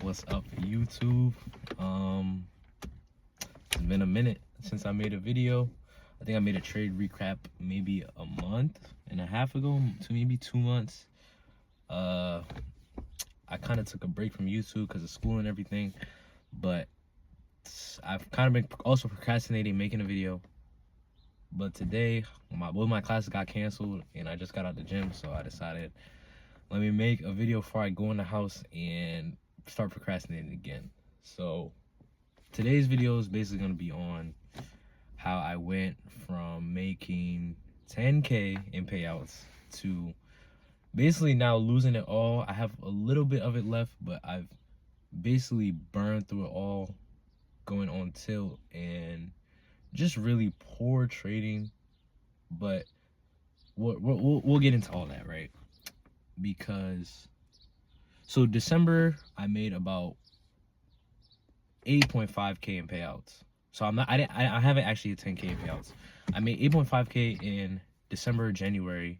What's up, YouTube? It's been a minute since I made a video. I think I made a trade recap maybe a month and a half ago to maybe 2 months. I kind of took a break from YouTube because of school and everything, but I've kind of been also procrastinating making a video. But today, both my classes got canceled and I just got out the gym, so I decided, let me make a video before I go in the house and start procrastinating again. So today's video is basically going to be on how I went from making 10K in payouts to basically now losing it all. I have a little bit of it left, but I've basically burned through it all, going on tilt and just really poor trading. But we'll get into all that, right? Because so December I made about 8.5K in payouts. So I haven't actually hit 10K in payouts. I made 8.5K in December, January.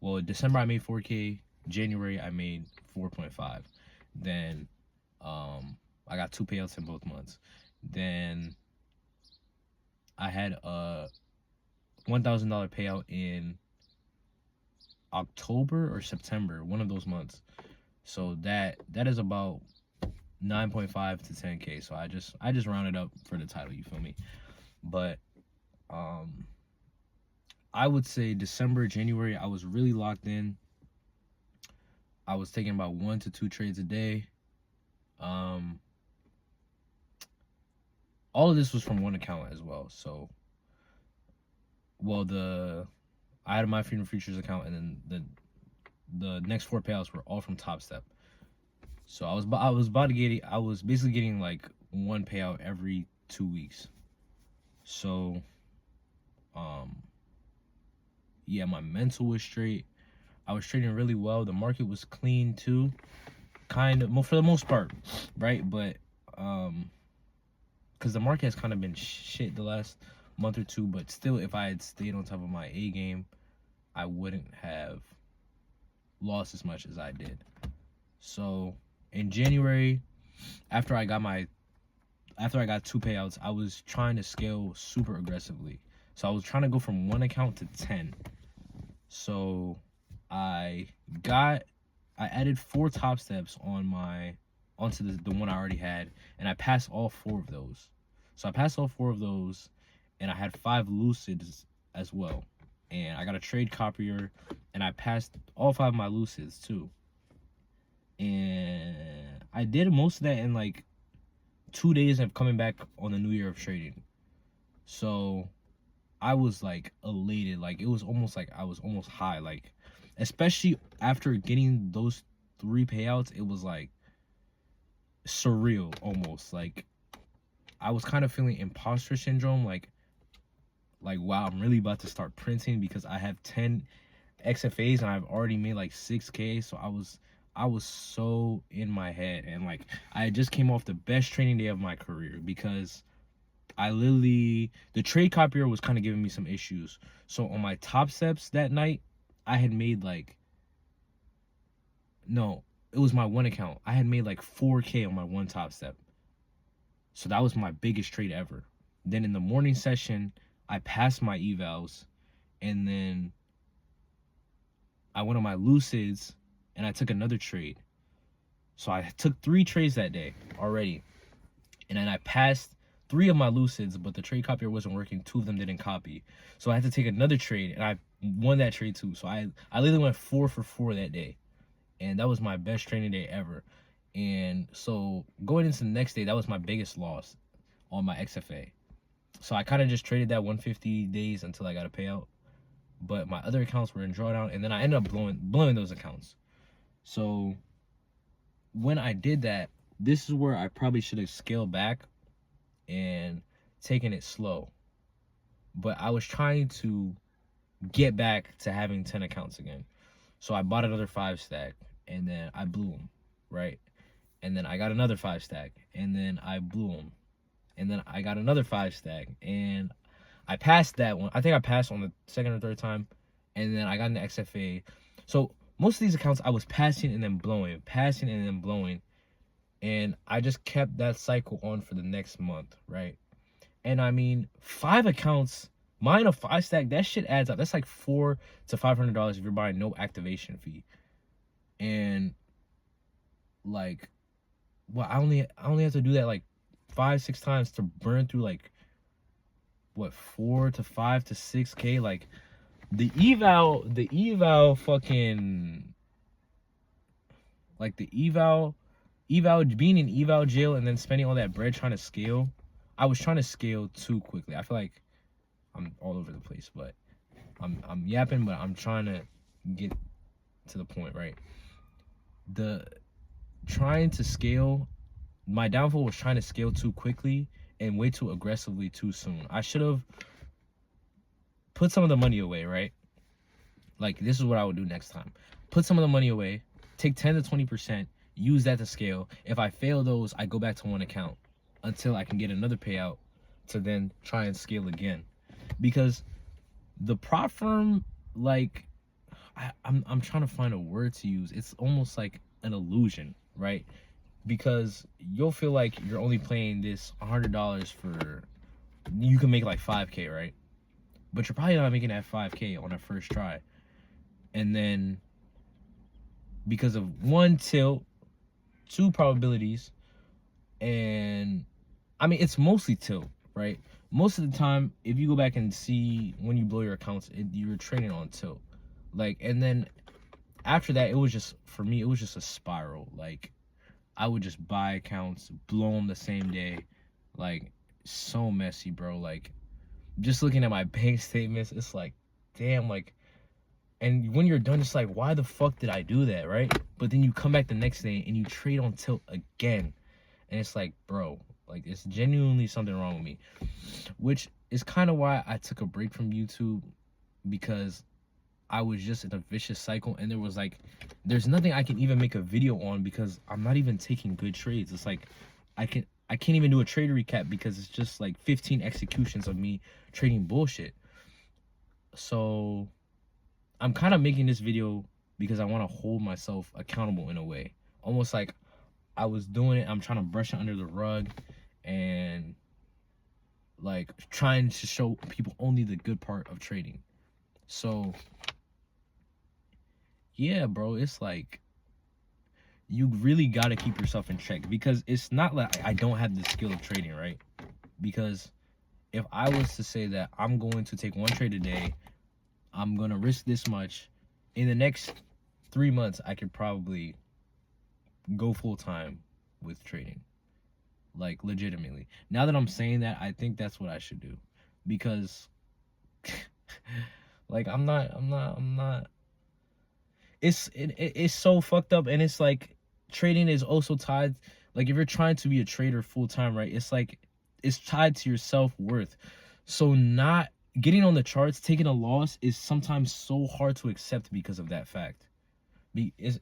Well, December I made 4K, January I made 4.5. Then I got 2 payouts in both months. Then I had a $1,000 payout in October or September, one of those months. So that is about 9.5 to 10K. So I just rounded up for the title, you feel me? But I would say December, January, I was really locked in. I was taking about 1 to 2 trades a day. All of this was from one account as well. So, well, I had my Freedom Futures account, and then the next 4 payouts were all from Top Step. So I was basically getting like 1 payout every 2 weeks. So, yeah, my mental was straight. I was trading really well. The market was clean too, kind of, for the most part, right? But because the market has kind of been shit the last month or two, but still, if I had stayed on top of my A game, I wouldn't have lost as much as I did. So in January, after I got 2 payouts, I was trying to scale super aggressively. So I was trying to go from 1 account to 10. So I added 4 top steps onto the one I already had, and I passed all 4 of those. So I passed all 4 of those, and I had 5 lucids as well. And I got a trade copier, and I passed all 5 of my lucids too. And I did most of that in like 2 days of coming back on the new year of trading. So I was like elated. Like it was almost like I was almost high. Like especially after getting those 3 payouts, it was like surreal almost. Like I was kind of feeling imposter syndrome. Like wow, I'm really about to start printing because I have 10 XFAs and I've already made like 6K. So I was so in my head, and like I just came off the best trading day of my career because the trade copier was kind of giving me some issues. So on my top steps that night, I had made like, no, it was my 1 account. I had made like 4K on my 1 top step. So that was my biggest trade ever. Then in the morning session, I passed my evals, and then I went on my lucids and I took another trade. So I took 3 trades that day already. And then I passed 3 of my lucids, but the trade copier wasn't working. 2 of them didn't copy. So I had to take another trade, and I won that trade too. So I literally went 4 for 4 that day. And that was my best trading day ever. And so going into the next day, that was my biggest loss on my XFA. So I kind of just traded that 150 days until I got a payout. But my other accounts were in drawdown, and then I ended up blowing those accounts. So when I did that, this is where I probably should have scaled back and taken it slow. But I was trying to get back to having 10 accounts again. So I bought another 5 stack, and then I blew them, right? And then I got another 5 stack, and then I blew them. And then I got another 5 stack, and I passed that one. I think I passed on the 2nd or 3rd time, and then I got an XFA. So most of these accounts I was passing and then blowing, And I just kept that cycle on for the next month, right? And I mean, 5 accounts, mine a 5 stack, that shit adds up. That's like $400 to $500 if you're buying no activation fee. And like, well, I only have to do that like 5-6 times to burn through like what, 4 to 5 to 6K. Like the eval fucking, like the eval being in eval jail and then spending all that bread trying to scale. I was trying to scale too quickly. I feel like I'm all over the place, but I'm yapping, but I'm trying to get to the point, right? The trying to scale, my downfall was trying to scale too quickly and way too aggressively too soon. I should have put some of the money away, right? Like, this is what I would do next time. Put some of the money away, take 10 to 20%, use that to scale. If I fail those, I go back to one account until I can get another payout to then try and scale again. Because the prop firm, like, I'm trying to find a word to use. It's almost like an illusion, right? Because you'll feel like you're only playing this $100 for, you can make like 5K, right? But you're probably not making that 5K on a first try. And then because of one tilt, two probabilities, and I mean, it's mostly tilt, right? Most of the time, if you go back and see when you blow your accounts, you're trading on tilt. Like, and then after that, it was just, for me, it was just a spiral. Like, I would just buy accounts, blow them the same day. Like, so messy, bro. Like, just looking at my bank statements, it's like, damn, like, and when you're done, it's like, why the fuck did I do that, right? But then you come back the next day and you trade on tilt again. And it's like, bro, like, it's genuinely something wrong with me. Which is kind of why I took a break from YouTube, because I was just in a vicious cycle, and there was like, there's nothing I can even make a video on because I'm not even taking good trades. It's like, I can't even do a trade recap because it's just like 15 executions of me trading bullshit. So I'm kind of making this video because I want to hold myself accountable in a way. Almost like I was doing it, I'm trying to brush it under the rug and like trying to show people only the good part of trading. So yeah, bro, it's like, you really got to keep yourself in check, because it's not like I don't have the skill of trading, right? Because if I was to say that I'm going to take one trade a day, I'm going to risk this much, in the next 3 months, I could probably go full time with trading. Like, legitimately. Now that I'm saying that, I think that's what I should do. Because like, I'm not it's so fucked up. And it's like, trading is also tied, like, if you're trying to be a trader full time, right, it's like, it's tied to your self-worth. So not getting on the charts, taking a loss, is sometimes so hard to accept because of that fact.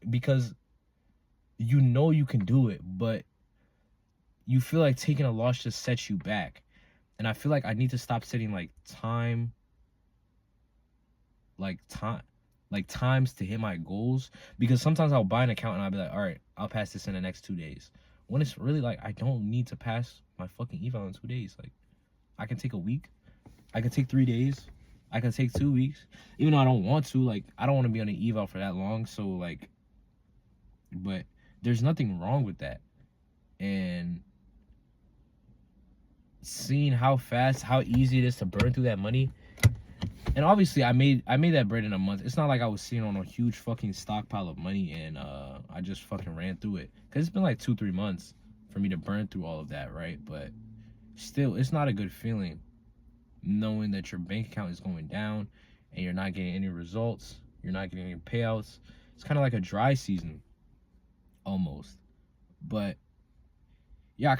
Because you know you can do it, but you feel like taking a loss just sets you back. And I feel like I need to stop setting like times to hit my goals, because sometimes I'll buy an account and I'll be like, all right, I'll pass this in the next 2 days, when it's really like, I don't need to pass my fucking eval in 2 days. Like, I can take a week, I can take 3 days, I can take 2 weeks, even though I don't want to. Like, I don't want to be on an eval for that long. So like, but there's nothing wrong with that. And seeing how easy it is to burn through that money. And obviously, I made that bread in a month. It's not like I was sitting on a huge fucking stockpile of money and I just fucking ran through it. Because it's been like 2-3 months for me to burn through all of that, right? But still, it's not a good feeling knowing that your bank account is going down and you're not getting any results. You're not getting any payouts. It's kind of like a dry season, almost. But yeah,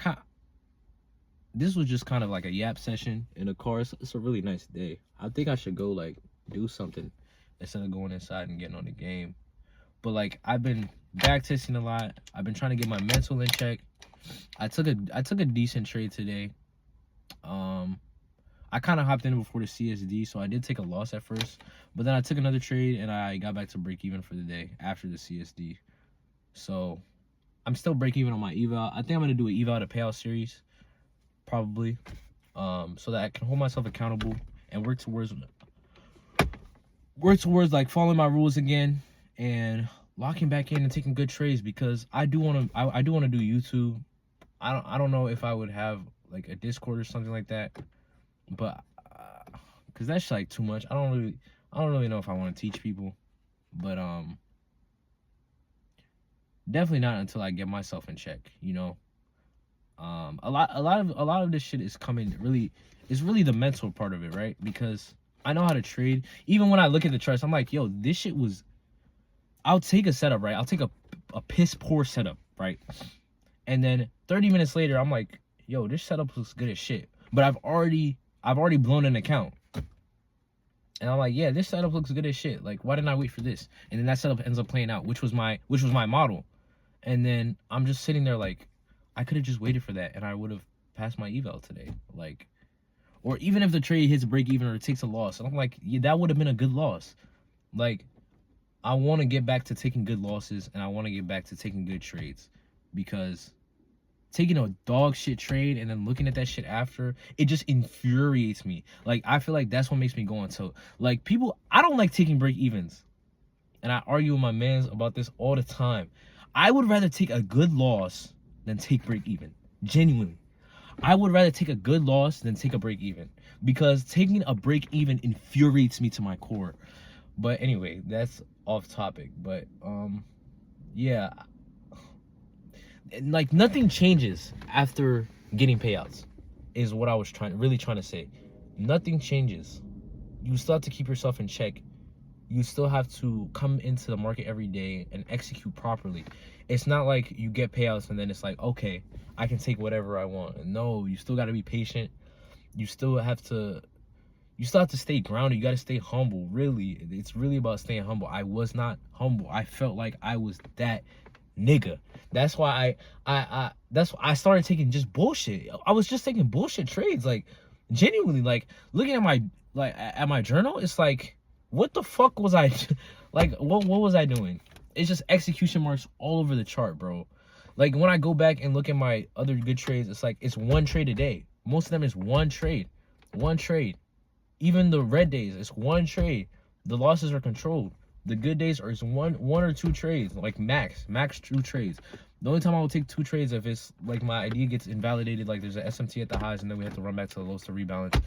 this was just kind of like a yap session in a car. It's a really nice day. I think I should go like do something instead of going inside and getting on the game. But like, I've been back testing a lot. I've been trying to get my mental in check. I took a decent trade today. I kind of hopped in before the CSD, so I did take a loss at first. But then I took another trade and I got back to break even for the day after the CSD. So I'm still break even on my eval. I think I'm gonna do an eval to payout series, probably, so that I can hold myself accountable and work towards like following my rules again and locking back in and taking good trades, because I do want to I do want to do YouTube. I don't know if I would have like a Discord or something like that, but because that's like too much. I don't really know if I want to teach people, but definitely not until I get myself in check, you know. A lot of this shit is coming really, it's really the mental part of it, right? Because I know how to trade. Even when I look at the charts, I'm like, yo, this shit was, I'll take a setup, right? I'll take a piss poor setup, right? And then 30 minutes later, I'm like, yo, this setup looks good as shit. But I've already blown an account. And I'm like, yeah, this setup looks good as shit. Like, why didn't I wait for this? And then that setup ends up playing out, which was my model. And then I'm just sitting there like, I could have just waited for that and I would have passed my eval today. Like, or even if the trade hits break even or it takes a loss, and I'm like, yeah, that would have been a good loss. Like, I want to get back to taking good losses, and I want to get back to taking good trades, because taking a dog shit trade and then looking at that shit after, it just infuriates me. Like, I feel like that's what makes me go on. So, like, people, I don't like taking break evens, and I argue with my mans about this all the time. I would rather take a good loss than take break even. Genuinely. I would rather take a good loss than take a break even, because taking a break even infuriates me to my core. But anyway, that's off topic. But yeah, like nothing changes after getting payouts, is what I was really trying to say. Nothing changes. You still have to keep yourself in check. You still have to come into the market every day and execute properly. It's not like you get payouts and then it's like, okay, I can take whatever I want. No, you still got to be patient. You still have to stay grounded. You got to stay humble. Really, it's really about staying humble. I was not humble. I felt like I was that nigga. That's why I started taking just bullshit. I was just taking bullshit trades. Like, genuinely, like, looking at my journal, it's like, what the fuck was I like, what was I doing? It's just execution marks all over the chart, bro. Like, when I go back and look at my other good trades, it's like, it's one trade a day. Most of them is one trade. Even the red days, it's one trade. The losses are controlled. The good days are one or two trades, like max 2 trades. The only time I will take 2 trades if it's like my idea gets invalidated, like there's an SMT at the highs and then we have to run back to the lows to rebalance.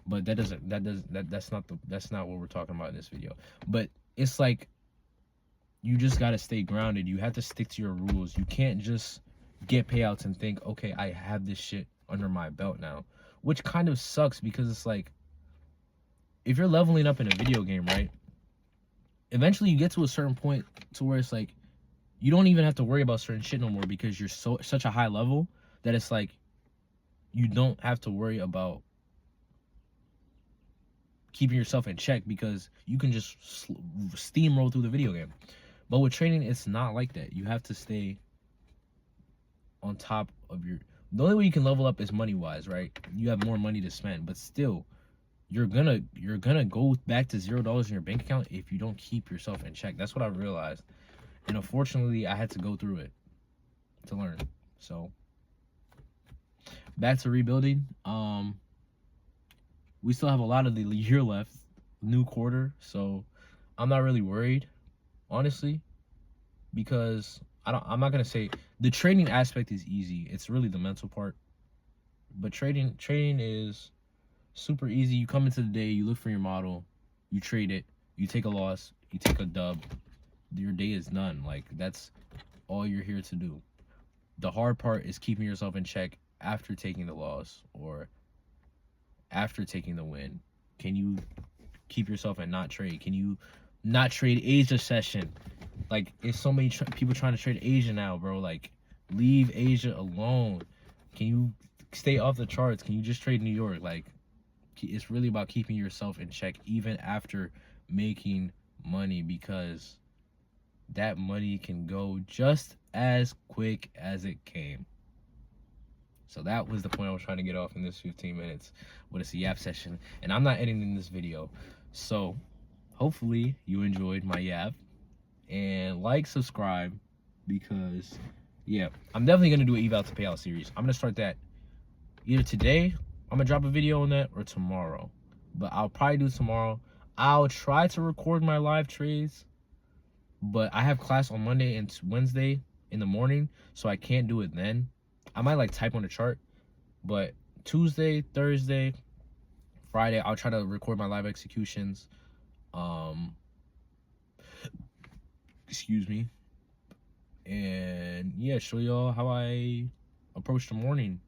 But that's not what we're talking about in this video. But it's like, you just gotta stay grounded. You have to stick to your rules. You can't just get payouts and think, okay, I have this shit under my belt now, which kind of sucks, because it's like, if you're leveling up in a video game, right? Eventually you get to a certain point to where it's like, you don't even have to worry about certain shit no more, because you're such a high level that it's like, you don't have to worry about keeping yourself in check, because you can just steamroll through the video game. But with trading, it's not like that. You have to stay on top of your... The only way you can level up is money-wise, right? You have more money to spend, but still, you're gonna go back to $0 in your bank account if you don't keep yourself in check. That's what I realized, and unfortunately, I had to go through it to learn. So, back to rebuilding. We still have a lot of the year left, new quarter, so I'm not really worried, honestly, because I'm not gonna say the trading aspect is easy. It's really the mental part. But trading is super easy. You come into the day, you look for your model, you trade it, you take a loss, you take a dub, your day is done. Like, that's all you're here to do. The hard part is keeping yourself in check after taking the loss or after taking the win. Can you keep yourself and not trade? Can you not trade Asia session? Like, it's so many people trying to trade Asia now, bro. Like, leave Asia alone. Can you stay off the charts? Can you just trade New York? Like, it's really about keeping yourself in check even after making money, because that money can go just as quick as it came. So that was the point I was trying to get off in this 15 minutes with a yap session. And I'm not editing this video. So hopefully you enjoyed my yap. And like, subscribe, because Yeah, I'm definitely gonna do an eval to payout series. I'm gonna start that either today. I'm gonna drop a video on that, or tomorrow. But I'll probably do tomorrow. I'll try to record my live trades, but I have class on Monday and Wednesday in the morning, so I can't do it then. I might like type on the chart, but Tuesday, Thursday, Friday, I'll try to record my live executions. Excuse me. And yeah, show y'all how I approach the morning,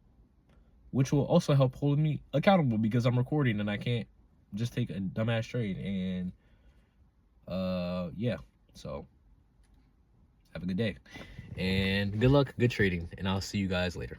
which will also help hold me accountable because I'm recording and I can't just take a dumbass trade. And yeah, so have a good day and good luck, good trading, and I'll see you guys later.